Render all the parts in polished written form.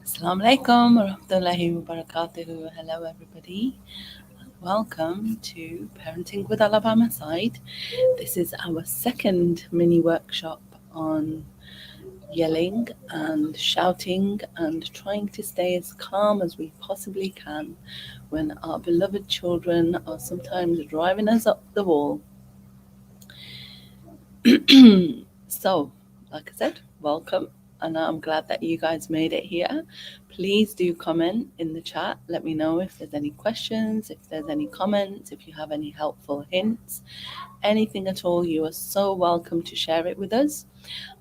Assalamu alaikum wa rahmatullahi wa barakatuhu. Hello, everybody. Welcome to Parenting with Allah by my side. This is our second mini workshop on yelling and shouting and trying to stay as calm as we possibly can when our beloved children are sometimes driving us up the wall. So, like I said, welcome, and I'm glad that you guys made it here. Please do comment in the chat. Let me know if there's any questions, if there's any comments, if you have any helpful hints, anything at all. You are so welcome to share it with us.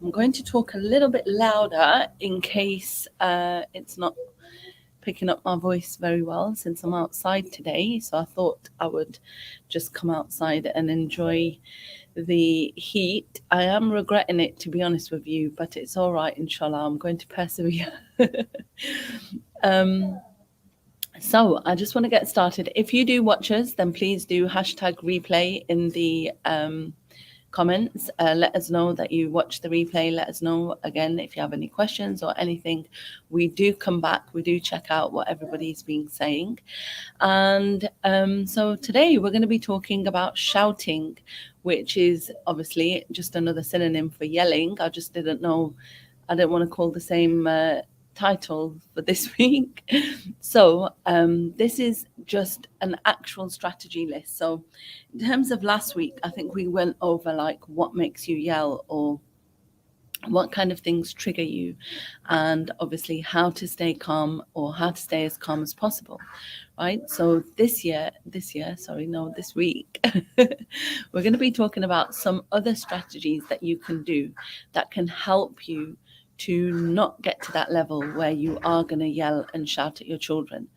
I'm going to talk a little bit louder in case it's not picking up my voice very well since I'm outside today. So I thought I would just come outside and enjoy the heat. I am regretting it, to be honest with you, but it's all right, inshallah. I'm going to persevere. So I just want to get started. If you do watch us, then please do hashtag replay in the comments. Let us know that you watch the replay. Let us know again if you have any questions or anything. We do come back. We do check out what everybody's been saying. And so today we're going to be talking about shouting, which is obviously just another synonym for yelling. I just didn't know. I didn't want to call the same title for this week. So this is just an actual strategy list. So in terms of last week, I think we went over like what makes you yell or what kind of things trigger you, and obviously how to stay calm or how to stay as calm as possible, right? So this week, we're going to be talking about some other strategies that you can do that can help you to not get to that level where you are going to yell and shout at your children.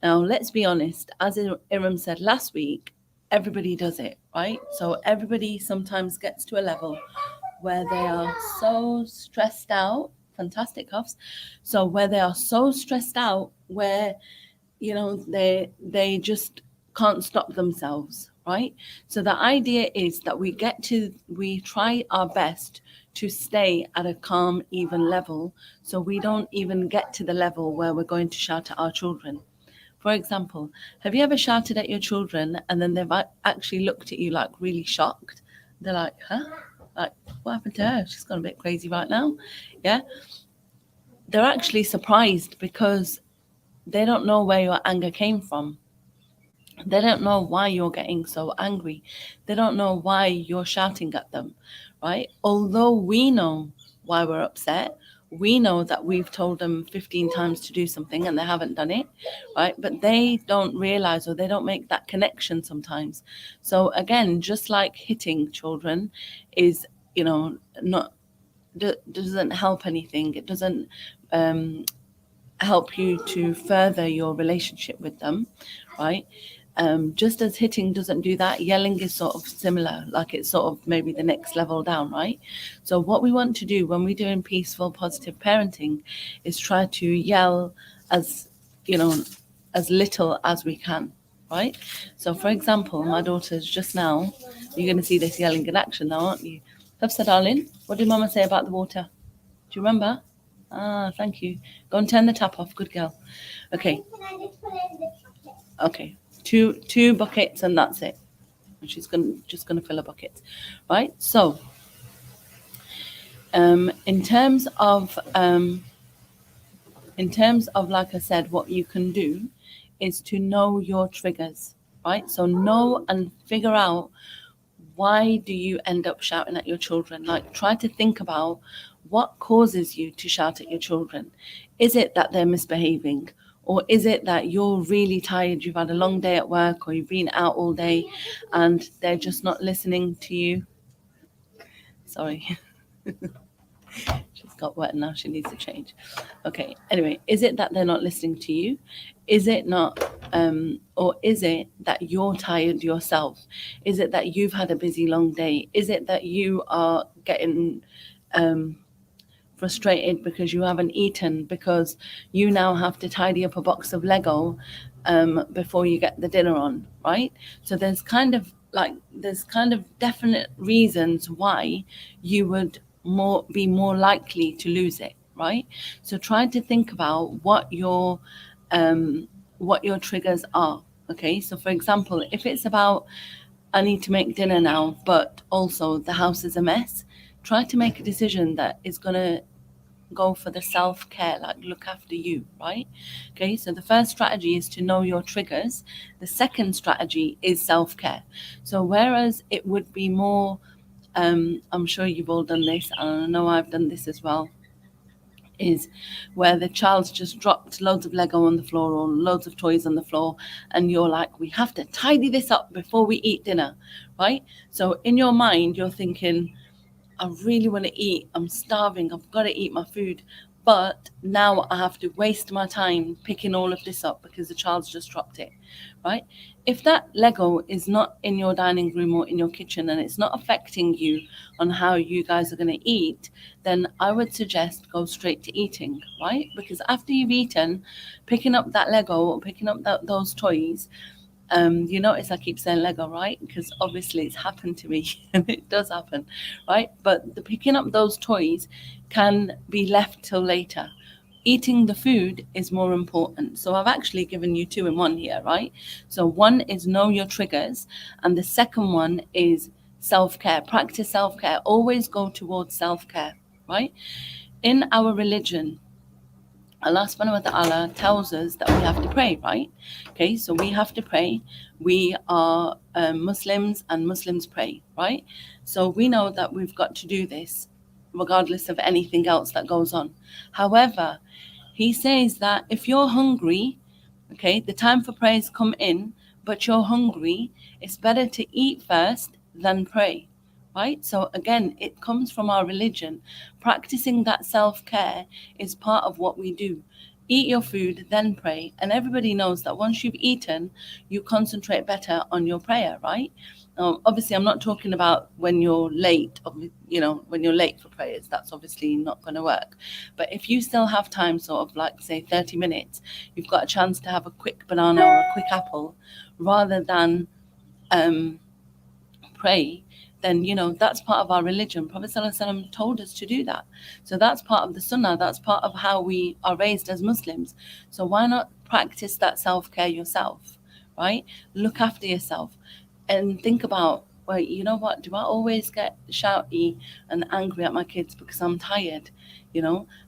Now, let's be honest, as Iram said last week, everybody does it, right? So everybody sometimes gets to a level where they are so stressed out. Fantastic, Huffs. So where they are so stressed out, where they just can't stop themselves, right? So the idea is that we try our best to stay at a calm, even level, so we don't even get to the level where we're going to shout at our children. For example, have you ever shouted at your children and then they've actually looked at you like really shocked? They're like, huh? Like, what happened to her? She's gone a bit crazy right now. Yeah. They're actually surprised because they don't know where your anger came from. They don't know why you're getting so angry. They don't know why you're shouting at them, right? Although we know why we're upset, we know that we've told them 15 times to do something and they haven't done it, right? But they don't realize or they don't make that connection sometimes. So again, just like hitting children is, not doesn't help anything. It doesn't help you to further your relationship with them, right? Just as hitting doesn't do that, yelling is sort of similar, like it's sort of maybe the next level down, right? So what we want to do when we're doing peaceful, positive parenting is try to yell as, as little as we can, right? So for example, my daughter's just now, you're going to see this yelling in action now, aren't you? Love, darling, what did Mama say about the water? Do you remember? Ah, thank you. Go and turn the tap off. Good girl. Okay. Okay. Two buckets and that's it. And she's just gonna fill a bucket, right? So, in terms of like I said, what you can do is to know your triggers, right? So know and figure out, why do you end up shouting at your children? Like, try to think about what causes you to shout at your children. Is it that they're misbehaving? Or is it that you're really tired, you've had a long day at work, or you've been out all day and they're just not listening to you? Sorry. She's got wet and now she needs to change. Okay, anyway, is it that they're not listening to you? Is it not, or is it that you're tired yourself? Is it that you've had a busy long day? Is it that you are getting frustrated because you haven't eaten, because you now have to tidy up a box of Lego before you get the dinner on, right? So there's kind of definite reasons why you would be more likely to lose it, right? So try to think about what your triggers are. Okay, so for example, if it's about I need to make dinner now, but also the house is a mess, try to make a decision that is going to go for the self-care, like look after you, right? Okay, so the first strategy is to know your triggers. The second strategy is self-care. So whereas it would be more, I'm sure you've all done this, and I know I've done this as well, is where the child's just dropped loads of Lego on the floor or loads of toys on the floor, and you're like, we have to tidy this up before we eat dinner, right? So in your mind, you're thinking, I really want to eat. I'm starving. I've got to eat my food. But now I have to waste my time picking all of this up because the child's just dropped it, right? If that Lego is not in your dining room or in your kitchen and it's not affecting you on how you guys are going to eat, then I would suggest go straight to eating, right? Because after you've eaten, picking up that Lego or picking up those toys, you notice I keep saying Lego, right? Because obviously it's happened to me and it does happen, right? But the picking up those toys can be left till later. Eating the food is more important. So I've actually given you two in one here, right? So one is know your triggers, and the second one is self-care. Practice self-care. Always go towards self-care, right? In our religion, Allah subhanahu wa ta'ala tells us that we have to pray, right? Okay, so we have to pray. We are Muslims, and Muslims pray, right? So we know that we've got to do this regardless of anything else that goes on. However, he says that if you're hungry, okay, the time for prayers come in, but you're hungry, it's better to eat first than pray, right? So again, it comes from our religion. Practicing that self-care is part of what we do. Eat your food, then pray. And everybody knows that once you've eaten, you concentrate better on your prayer, right? Obviously, I'm not talking about when you're late, when you're late for prayers. That's obviously not going to work. But if you still have time, sort of like, say, 30 minutes, you've got a chance to have a quick banana or a quick apple rather than pray, then that's part of our religion. Prophet ﷺ told us to do that. So that's part of the sunnah. That's part of how we are raised as Muslims. So why not practice that self-care yourself, right? Look after yourself and think about, well, you know what, do I always get shouty and angry at my kids because I'm tired?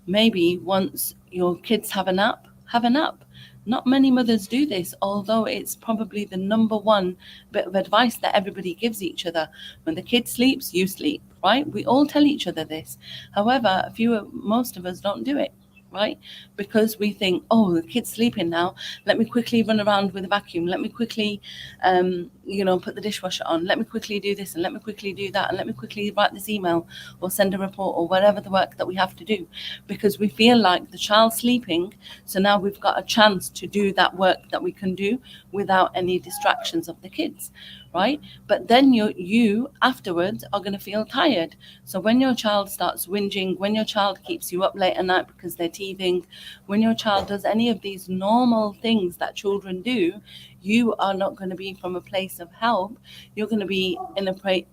Maybe once your kids have a nap, have a nap. Not many mothers do this, although it's probably the number one bit of advice that everybody gives each other. When the kid sleeps, you sleep, right? We all tell each other this. However, most of us don't do it, right? Because we think, oh, the kid's sleeping now. Let me quickly run around with a vacuum. Let me quickly, put the dishwasher on. Let me quickly do this and let me quickly do that. And let me quickly write this email or send a report or whatever the work that we have to do. Because we feel like the child's sleeping. So now we've got a chance to do that work that we can do without any distractions of the kids, right? But then you afterwards are going to feel tired. So when your child starts whinging, when your child keeps you up late at night because they're teething, when your child does any of these normal things that children do, you are not going to be from a place of help. You're going to be in a place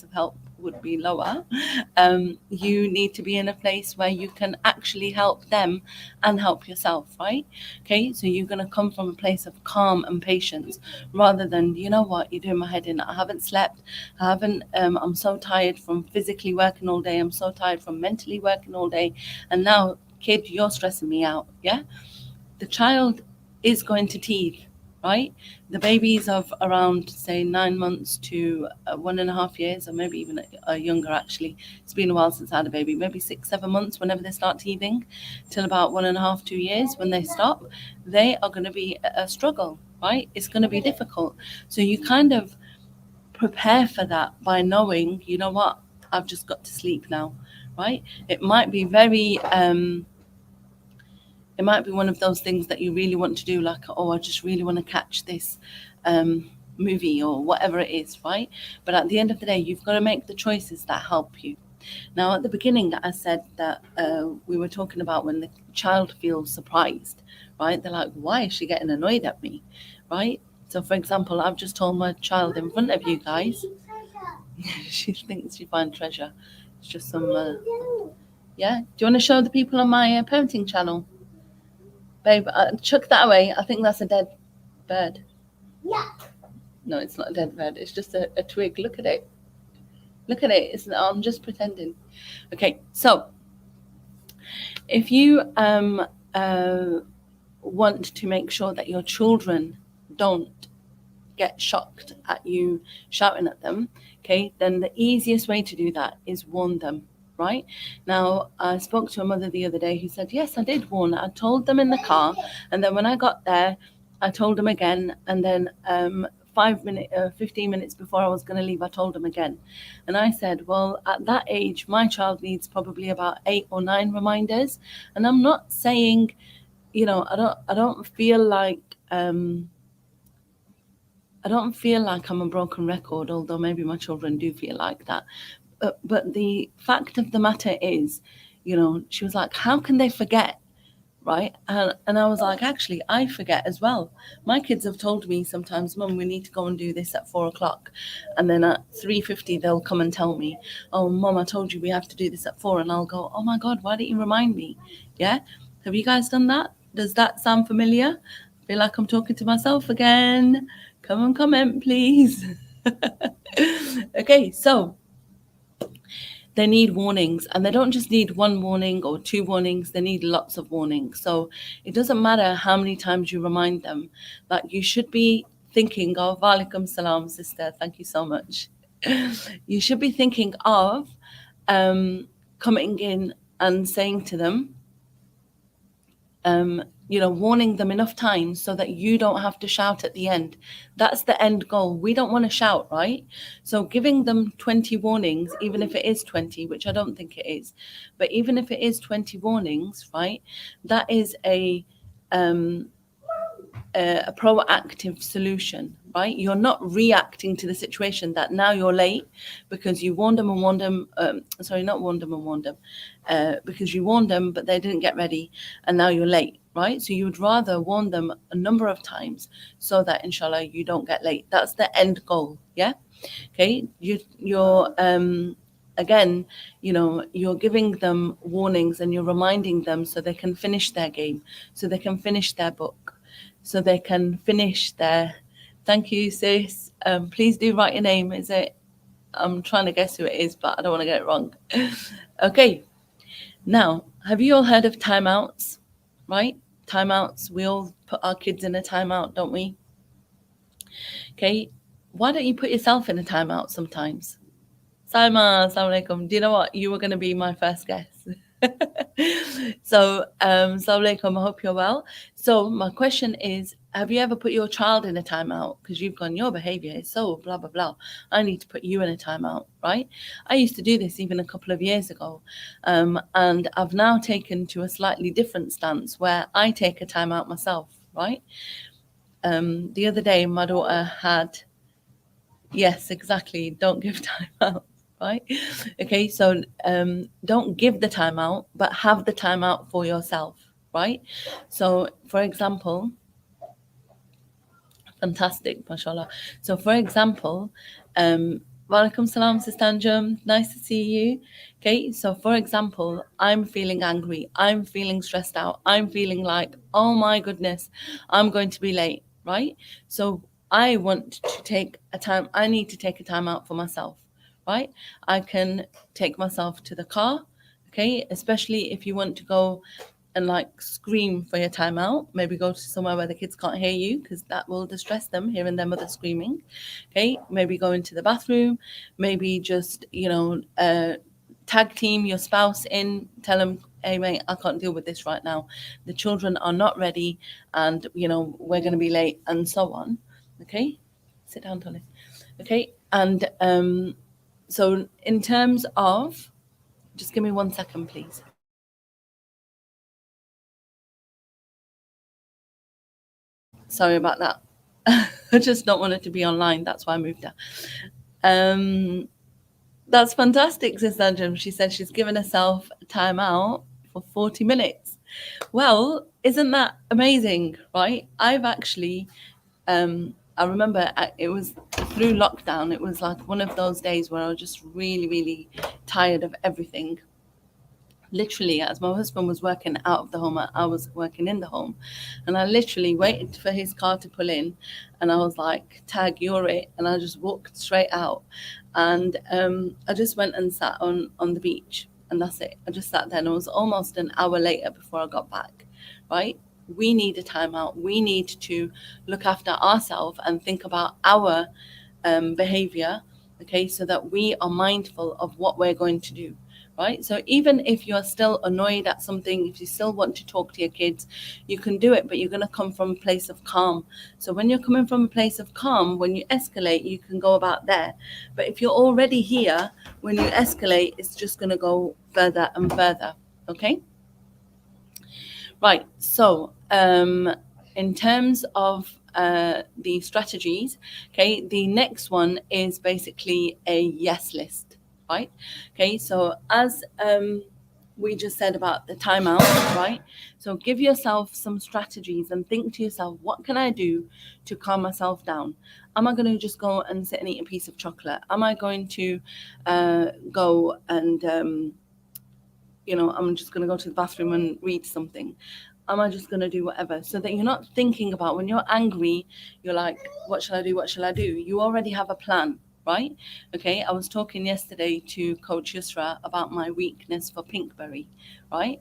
of help would be lower. You need to be in a place where you can actually help them and help yourself, right? Okay, so you're going to come from a place of calm and patience rather than, you know what, you're doing my head in. I haven't slept. I'm so tired from physically working all day. I'm so tired from mentally working all day. And now, kid, you're stressing me out. Yeah. The child is going to teeth, right? The babies of around, say, 9 months to 1.5 years, or maybe even younger, actually. It's been a while since I had a baby, maybe 6, 7 months, whenever they start teething, till about 1.5, 2 years. When they stop, they are going to be a struggle, right? It's going to be difficult. So you kind of prepare for that by knowing, you know what, I've just got to sleep now, right? It might be it might be one of those things that you really want to do, like, oh, I just really want to catch this movie or whatever it is, right? But at the end of the day, you've got to make the choices that help you. Now, at the beginning, I said that we were talking about when the child feels surprised, right? They're like, why is she getting annoyed at me, right? So, for example, I've just told my child in front of you guys, she thinks she finds treasure. It's just some Yeah. Do you want to show the people on my parenting channel? Babe, chuck that away. I think that's a dead bird. Yeah. No, it's not a dead bird. It's just a twig. Look at it. Look at it. I'm just pretending. Okay, so if you uh, want to make sure that your children don't get shocked at you shouting at them, okay, then the easiest way to do that is warn them, right? Now, I spoke to a mother the other day who said, yes, I did warn. I told them in the car, and then when I got there, I told them again, and then 15 minutes before I was going to leave, I told them again. And I said, well, at that age, my child needs probably about 8 or 9 reminders. And I'm not saying, I don't feel like I don't feel like I'm a broken record, although maybe my children do feel like that. But the fact of the matter is, she was like, how can they forget? Right. And I was like, actually, I forget as well. My kids have told me sometimes, Mum, we need to go and do this at 4 o'clock. And then at 3:50, they'll come and tell me, oh, Mum, I told you we have to do this at 4. And I'll go, oh my God, why didn't you remind me? Yeah. Have you guys done that? Does that sound familiar? I feel like I'm talking to myself again. Come and comment, please. Okay, so they need warnings, and they don't just need one warning or 2 warnings, they need lots of warnings. So it doesn't matter how many times you remind them, that you should be thinking of, Walaikum salam, sister, thank you so much. You should be thinking of coming in and saying to them, warning them enough times so that you don't have to shout at the end. That's the end goal. We don't want to shout, right? So giving them 20 warnings, even if it is 20, which I don't think it is, but even if it is 20 warnings, right, that is a proactive solution, right? You're not reacting to the situation that now you're late because you warned them and warned them. Sorry, not warned them and warned them, because you warned them, but they didn't get ready, and now you're late, right? So you would rather warn them a number of times so that, inshallah, you don't get late. That's the end goal, yeah? Okay, you're again, you're giving them warnings and you're reminding them so they can finish their game, so they can finish their book, so they can finish their. Thank you, sis. Please do write your name. Is it? I'm trying to guess who it is, but I don't want to get it wrong. Okay. Now, have you all heard of timeouts? Right? Timeouts. We all put our kids in a timeout, don't we? Okay. Why don't you put yourself in a timeout sometimes? Saima, assalamu alaikum. Do you know what? You were going to be my first guest. So, assalamu alaikum. I hope you're well. So, my question is, have you ever put your child in a timeout? Because you've gone, your behavior is so blah, blah, blah. I need to put you in a timeout, right? I used to do this even a couple of years ago. And I've now taken to a slightly different stance where I take a timeout myself, right? The other day, my daughter had, yes, exactly, don't give timeout. Right? Okay, so don't give the timeout, but have the timeout for yourself, right? So, for example, fantastic, mashallah. So, for example, Walaikum salam, Sister Anjum. Nice to see you. Okay, so for example, I'm feeling angry, I'm feeling stressed out, I'm feeling like, oh my goodness, I'm going to be late, right? So, I want to take a time, I need to take a time out for myself, right? I can take myself to the car, okay, especially if you want to go and like scream for your timeout. Maybe go to somewhere where the kids can't hear you because that will distress them hearing their mother screaming. Okay, maybe go into the bathroom. Maybe just tag team your spouse in. Tell them, hey mate, I can't deal with this right now. The children are not ready, and we're going to be late, and so on. Okay, sit down, Tolly. Okay, and so in terms of, just give me 1 second, please. Sorry about that. I just don't want it to be online. That's why I moved her. That's fantastic, Sister Anjum. She said she's given herself a time out for 40 minutes. Well, isn't that amazing, right? I've actually, I remember it was through lockdown. It was like one of those days where I was just really, really tired of everything. literally, as my husband was working out of the home, I was working in the home, and I literally waited for his car to pull in, and I was like, tag, you're it, and I just walked straight out, and I just went and sat on the beach, and that's it. I just sat there, and it was almost an hour later before I got back. Right, we need a timeout. We need to look after ourselves and think about our behavior, okay, so that we are mindful of what we're going to do. Right, so even if you're still annoyed at something, if you still want to talk to your kids, you can do it, but you're going to come from a place of calm. So when you're coming from a place of calm, when you escalate, you can go about there. But if you're already here, when you escalate, it's just going to go further and further. Okay, right. So in terms of the strategies, okay, the next one is basically a yes list. Right, okay, so as we just said about the timeout, right? So give yourself some strategies and think to yourself, what can I do to calm myself down? Am I going to just go and sit and eat a piece of chocolate? Am I going to go and I'm just going to go to the bathroom and read something? Am I just going to do whatever? So that you're not thinking about, when you're angry, you're like, what shall I do? What shall I do? You already have a plan, right? Okay, I was talking yesterday to Coach Yusra about my weakness for pinkberry, right?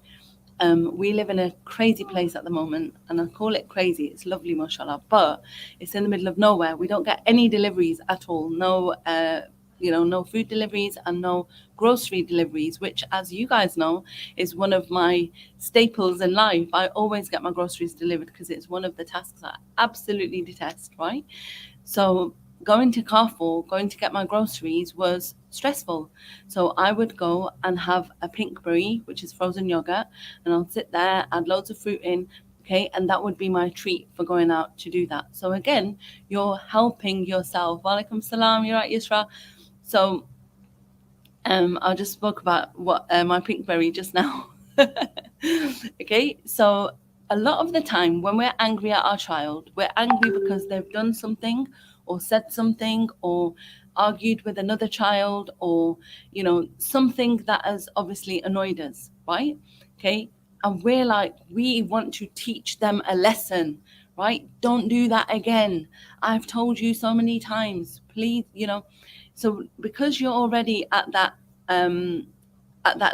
We live in a crazy place at the moment, and I call it crazy. It's lovely, mashallah, but it's in the middle of nowhere. We don't get any deliveries at all. No, no food deliveries and no grocery deliveries, which, as you guys know, is one of my staples in life. I always get my groceries delivered because it's one of the tasks I absolutely detest, right? So going to Carrefour, going to get my groceries was stressful. So I would go and have a pinkberry, which is frozen yogurt, and I'll sit there, add loads of fruit in, okay, and that would be my treat for going out to do that. So again, you're helping yourself. Walaikum salam, you're right, Yusra. So I just spoke about what my pinkberry just now. Okay, so a lot of the time when we're angry at our child, we're angry because they've done something or said something or argued with another child, or something that has obviously annoyed us, right? Okay, and we're like, we want to teach them a lesson, right? Don't do that again. I've told you so many times, please. So because you're already at that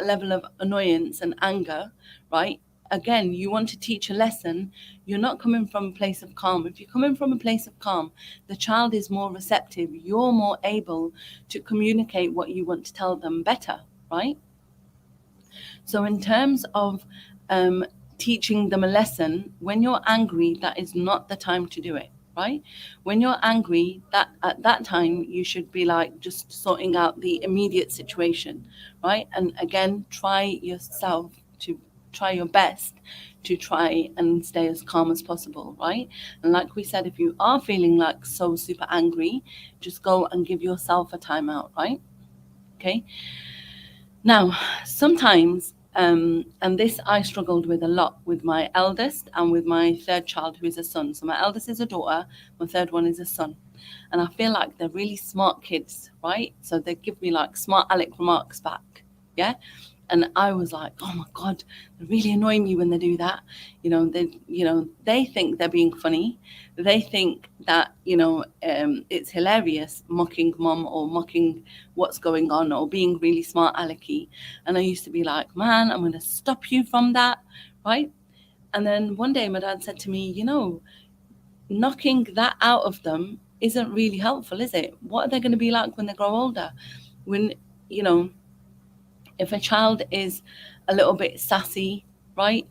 level of annoyance and anger, right? Again, you want to teach a lesson. You're not coming from a place of calm. If you're coming from a place of calm, the child is more receptive. You're more able to communicate what you want to tell them better, right? So in terms of teaching them a lesson, when you're angry, that is not the time to do it, right? When you're angry, that at that time you should be like just sorting out the immediate situation, right? And again, try your best to try and stay as calm as possible, right? And like we said, if you are feeling like so super angry, just go and give yourself a timeout, right? Okay. Now, sometimes, and this I struggled with a lot with my eldest and with my third child, who is a son. So my eldest is a daughter, my third one is a son. And I feel like they're really smart kids, right? So they give me like smart Alec remarks back. Yeah. And I was like, oh my God, they really annoy me when they do that. They think they're being funny. They think that, it's hilarious mocking mom or mocking what's going on or being really smart alecky. And I used to be like, man, I'm going to stop you from that, right? And then one day my dad said to me, knocking that out of them isn't really helpful, is it? What are they going to be like when they grow older? When, if a child is a little bit sassy, right?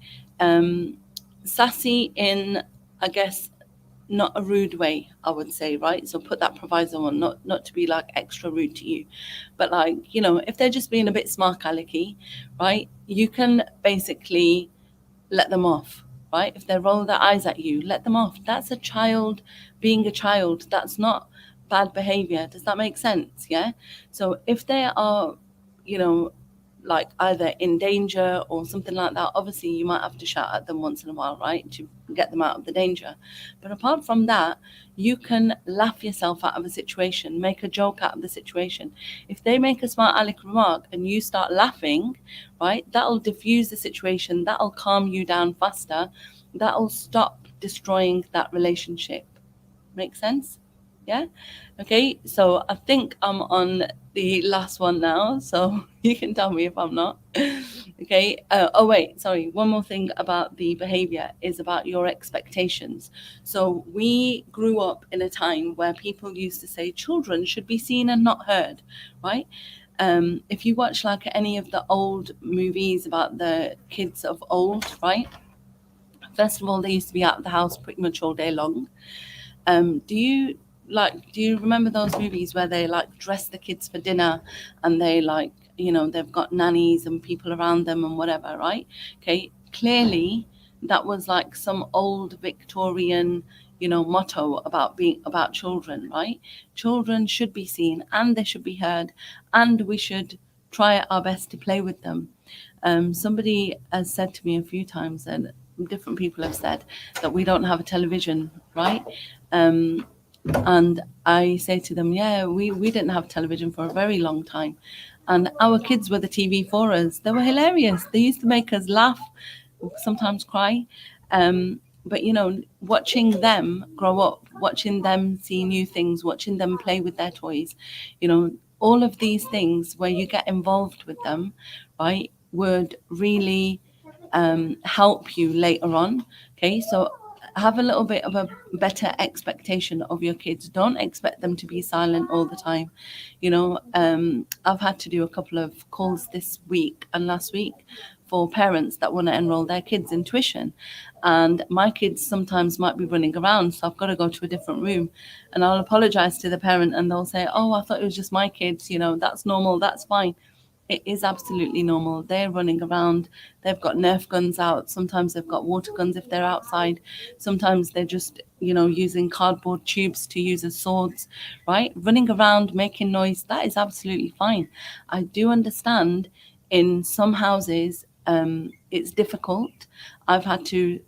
Sassy in, I guess, not a rude way, I would say, right? So put that proviso on, not to be like extra rude to you, but like, if they're just being a bit smart alecky, right? You can basically let them off, right? If they roll their eyes at you, let them off. That's a child being a child. That's not bad behavior. Does that make sense? Yeah. So if they are, like either in danger or something like that, obviously you might have to shout at them once in a while, right, to get them out of the danger. But apart from that, you can laugh yourself out of a situation, make a joke out of the situation. If they make a smart aleck remark and you start laughing, right, that'll diffuse the situation, that'll calm you down faster, that'll stop destroying that relationship. Make sense? Yeah. Okay. So I think I'm on the last one now. So you can tell me if I'm not. Okay. Oh, wait. Sorry. One more thing about the behavior is about your expectations. So we grew up in a time where people used to say children should be seen and not heard, right? If you watch like any of the old movies about the kids of old, right? First of all, they used to be out of the house pretty much all day long. Do you remember those movies where they like dress the kids for dinner and they like, they've got nannies and people around them and whatever, right? Okay, clearly that was like some old Victorian, motto about being about children, right? Children should be seen and they should be heard, and we should try our best to play with them. Somebody has said to me a few times, and different people have said, that we don't have a television, right? Um, and I say to them, yeah, we didn't have television for a very long time. And our kids were the TV for us. They were hilarious. They used to make us laugh, sometimes cry. But, watching them grow up, watching them see new things, watching them play with their toys, all of these things where you get involved with them, right, would really help you later on. Okay, so have a little bit of a better expectation of your kids. Don't expect them to be silent all the time. I've had to do a couple of calls this week and last week for parents that want to enroll their kids in tuition, and my kids sometimes might be running around, so I've got to go to a different room, and I'll apologize to the parent and they'll say, oh, I thought it was just my kids, that's normal, that's fine. It is absolutely normal. They're running around. They've got Nerf guns out. Sometimes they've got water guns if they're outside. Sometimes they're just, using cardboard tubes to use as swords, right? Running around, making noise. That is absolutely fine. I do understand in some houses, it's difficult. I've had to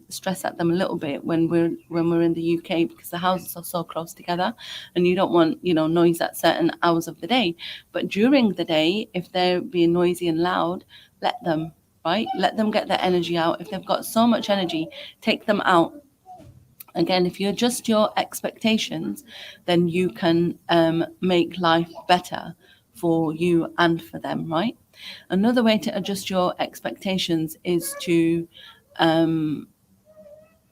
stress at them a little bit when we're in the UK, because the houses are so close together, and you don't want noise at certain hours of the day. But during the day, if they're being noisy and loud, let them, right? Let them get their energy out. If they've got so much energy, take them out. Again, if you adjust your expectations, then you can make life better for you and for them, right? Another way to adjust your expectations is to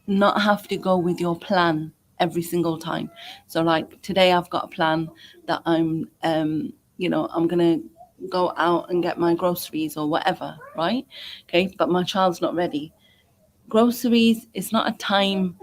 not have to go with your plan every single time. So like today I've got a plan that I'm going to go out and get my groceries or whatever, right? Okay, but my child's not ready. Groceries is not a time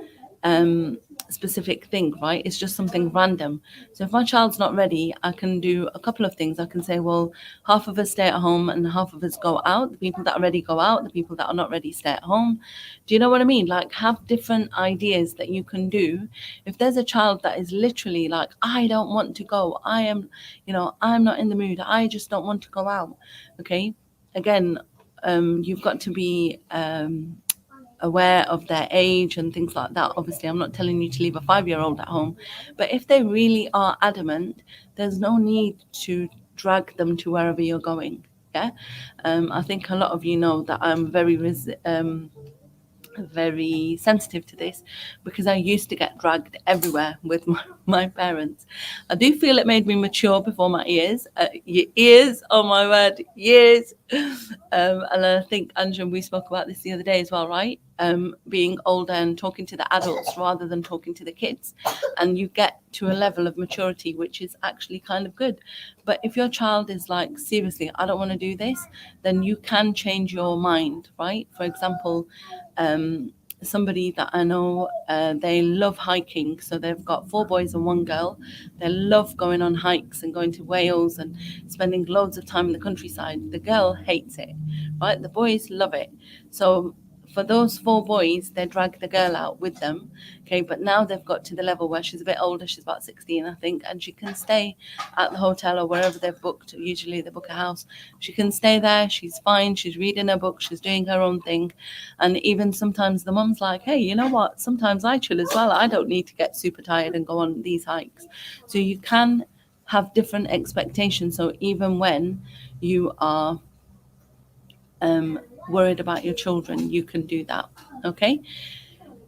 specific thing, right? It's just something random. So if my child's not ready, I can do a couple of things. I can say, well, half of us stay at home and half of us go out. The people that are ready go out. The people that are not ready stay at home. Do you know what I mean? Like, have different ideas that you can do. If there's a child that is literally like, I don't want to go, I'm not in the mood, I just don't want to go out. Okay, again, you've got to be aware of their age and things like that. Obviously, I'm not telling you to leave a 5-year-old at home, but if they really are adamant, there's no need to drag them to wherever you're going. Yeah, I think a lot of you know that I'm very sensitive to this, because I used to get dragged everywhere with my parents. I do feel it made me mature before my ears. Years, oh my word, years. And I think, Andrew, we spoke about this the other day as well, right? Being older and talking to the adults rather than talking to the kids. And you get to a level of maturity, which is actually kind of good. But if your child is like, seriously, I don't want to do this, then you can change your mind, right? For example, somebody that I know, they love hiking. So they've got 4 boys and 1 girl. They love going on hikes and going to Wales and spending loads of time in the countryside. The girl hates it, right? The boys love it. So for those 4 boys, they drag the girl out with them. Okay, but now they've got to the level where she's a bit older, she's about 16, I think, and she can stay at the hotel or wherever they've booked. Usually they book a house. She can stay there, she's fine, she's reading her book, she's doing her own thing. And even sometimes the mum's like, hey, you know what? Sometimes I chill as well. I don't need to get super tired and go on these hikes. So you can have different expectations. So even when you are worried about your children, you can do that. Okay,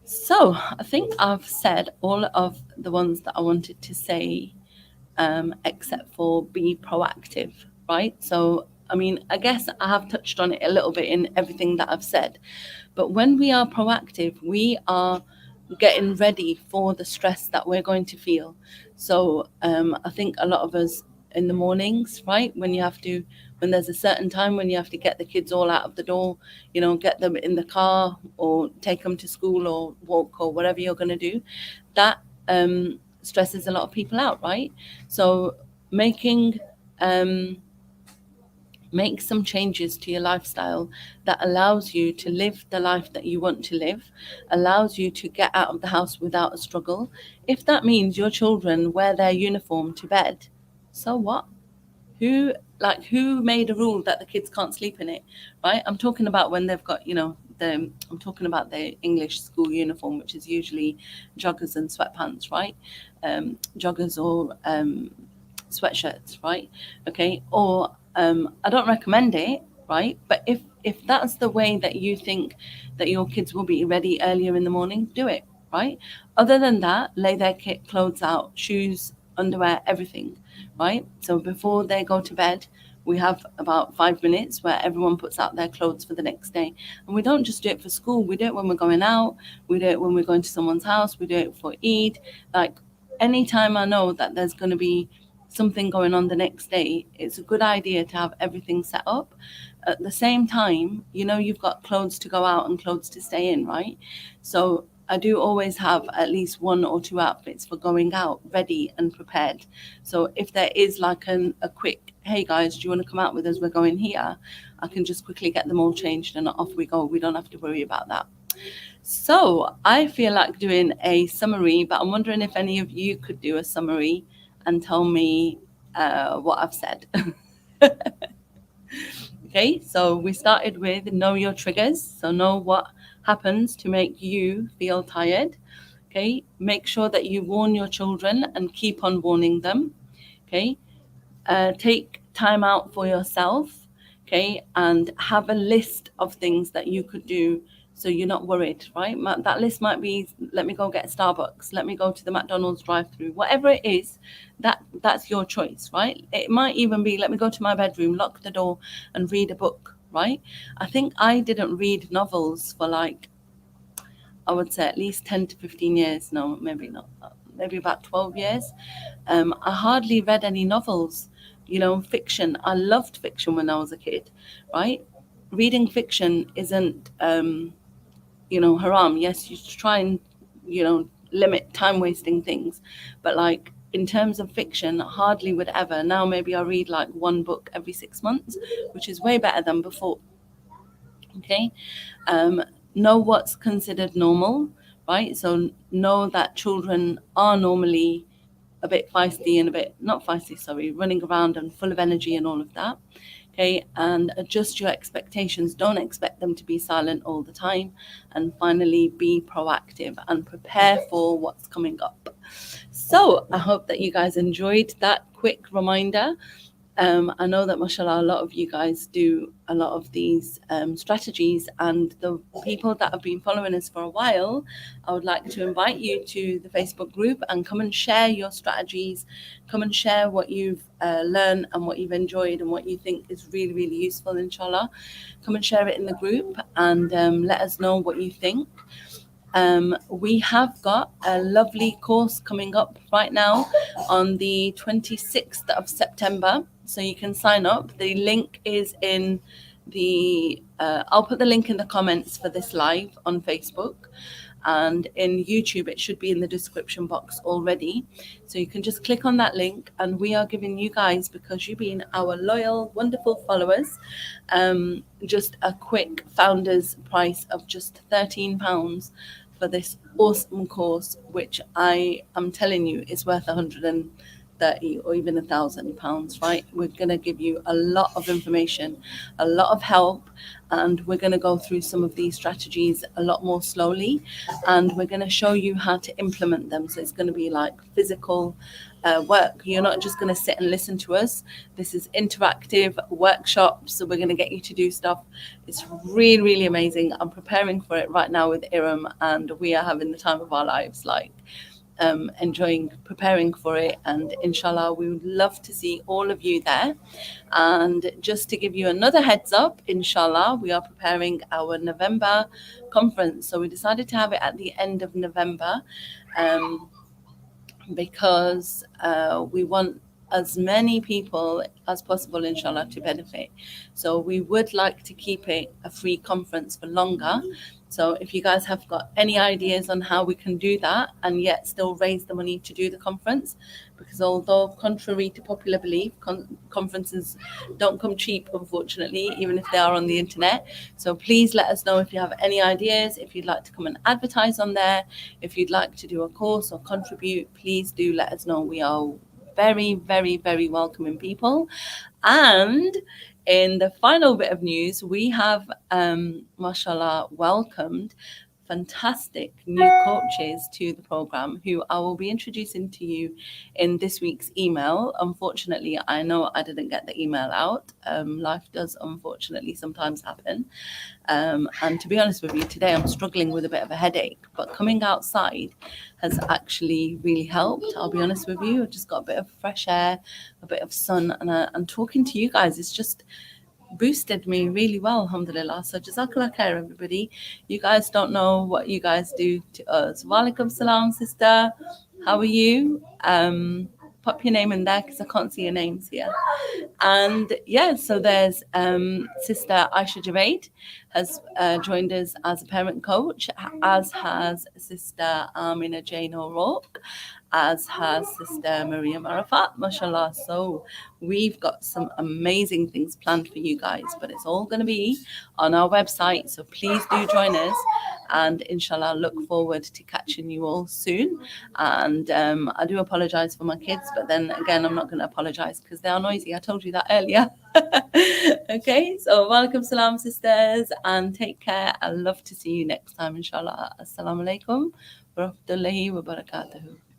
so I think I've said all of the ones that I wanted to say, except for be proactive, right? So I mean, I guess I have touched on it a little bit in everything that I've said, but when we are proactive, we are getting ready for the stress that we're going to feel. So I think a lot of us in the mornings, right, when there's a certain time when you have to get the kids all out of the door, get them in the car or take them to school or walk or whatever you're going to do, that stresses a lot of people out, right? So make some changes to your lifestyle that allows you to live the life that you want to live, allows you to get out of the house without a struggle. If that means your children wear their uniform to bed, so what? Who made a rule that the kids can't sleep in it, right? I'm talking about when they've got, I'm talking about the English school uniform, which is usually joggers and sweatpants, right? Joggers or sweatshirts, right? Okay, or I don't recommend it, right? But if that's the way that you think that your kids will be ready earlier in the morning, do it, right? Other than that, lay their clothes out, shoes, underwear, everything, right? So before they go to bed, we have about 5 minutes where everyone puts out their clothes for the next day. And we don't just do it for school, we do it when we're going out, we do it when we're going to someone's house, we do it for Eid. Like anytime I know that there's going to be something going on the next day, it's a good idea to have everything set up. At the same time, you've got clothes to go out and clothes to stay in, right? So I do always have at least 1 or 2 outfits for going out ready and prepared. So if there is like a quick, hey guys, do you want to come out with us? We're going here. I can just quickly get them all changed and off we go. We don't have to worry about that. So I feel like doing a summary, but I'm wondering if any of you could do a summary and tell me what I've said. Okay, so we started with know your triggers. So know what happens to make you feel tired. Okay, make sure that you warn your children and keep on warning them. Okay, take time out for yourself. Okay, and have a list of things that you could do so you're not worried, right? That list might be, let me go get Starbucks, let me go to the McDonald's drive-through, whatever it is, that's your choice, right? It might even be, let me go to my bedroom, lock the door and read a book, right? I think I didn't read novels for like, I would say at least 10 to 15 years. No, maybe not. Maybe about 12 years. I hardly read any novels, fiction. I loved fiction when I was a kid, right? Reading fiction isn't haram. Yes, you try and limit time wasting things, but like in terms of fiction, hardly would ever. Now maybe I read like 1 book every 6 months, which is way better than before. Okay, know what's considered normal, right? So know that children are normally a bit feisty and a bit not feisty, sorry, running around and full of energy and all of that. Okay, and adjust your expectations. Don't expect them to be silent all the time. And finally, be proactive and prepare for what's coming up. So I hope that you guys enjoyed that quick reminder. I know that, mashallah, a lot of you guys do a lot of these strategies, and the people that have been following us for a while, I would like to invite you to the Facebook group and come and share your strategies, come and share what you've learned and what you've enjoyed and what you think is really, really useful, inshallah. Come and share it in the group and let us know what you think. We have got a lovely course coming up right now on the 26th of September. So you can sign up. The link is in I'll put the link in the comments for this live on Facebook. and in YouTube it should be in the description box already, so you can just click on that link, and we are giving you guys, because you've been our loyal wonderful followers, just a quick founder's price of just £13 for this awesome course, which I am telling you is worth 130 or even £1,000, right? We're going to give you a lot of information, a lot of help, and we're going to go through some of these strategies a lot more slowly, and we're going to show you how to implement them. So it's going to be like physical work. You're not just going to sit and listen to us. This is interactive workshops, so we're going to get you to do stuff. It's really, really amazing. I'm preparing for it right now with Iram, and we are having the time of our lives, like enjoying preparing for it. And inshallah, we would love to see all of you there. And just to give you another heads up, inshallah, we are preparing our November conference. So we decided to have it at the end of November, because we want as many people as possible, inshallah, to benefit. So we would like to keep it a free conference for longer. So if you guys have got any ideas on how we can do that and yet still raise the money to do the conference, because although contrary to popular belief, conferences don't come cheap, unfortunately, even if they are on the internet. So please let us know if you have any ideas, if you'd like to come and advertise on there, if you'd like to do a course or contribute, please do let us know. We are very, very, very welcoming people. And in the final bit of news, we have, mashallah, welcomed fantastic new coaches to the program, who I will be introducing to you in this week's email. Unfortunately, I know I didn't get the email out. Life does unfortunately sometimes happen. And to be honest with you, today I'm struggling with a bit of a headache, but coming outside has actually really helped. I'll be honest with you, I just got a bit of fresh air, a bit of sun, and talking to you guys is just boosted me really well, alhamdulillah. So jazakallah khair, everybody. You guys don't know what you guys do to us. Walaikum salam, sister. How are you? Pop your name in there because I can't see your names here. And yeah, so there's Sister Aisha Javed has joined us as a parent coach, as has Sister Amina Jane O'Rourke, as has Sister Maria Arafat, mashallah. So we've got some amazing things planned for you guys, but it's all going to be on our website. So please do join us, and inshallah, look forward to catching you all soon. And I do apologize for my kids, but then again, I'm not going to apologize because they are noisy. I told you that earlier. Okay, so walaikum salam, sisters, and take care. I'd love to see you next time, inshallah. Assalamu alaikum wa rahmatullahi wa barakatuhu.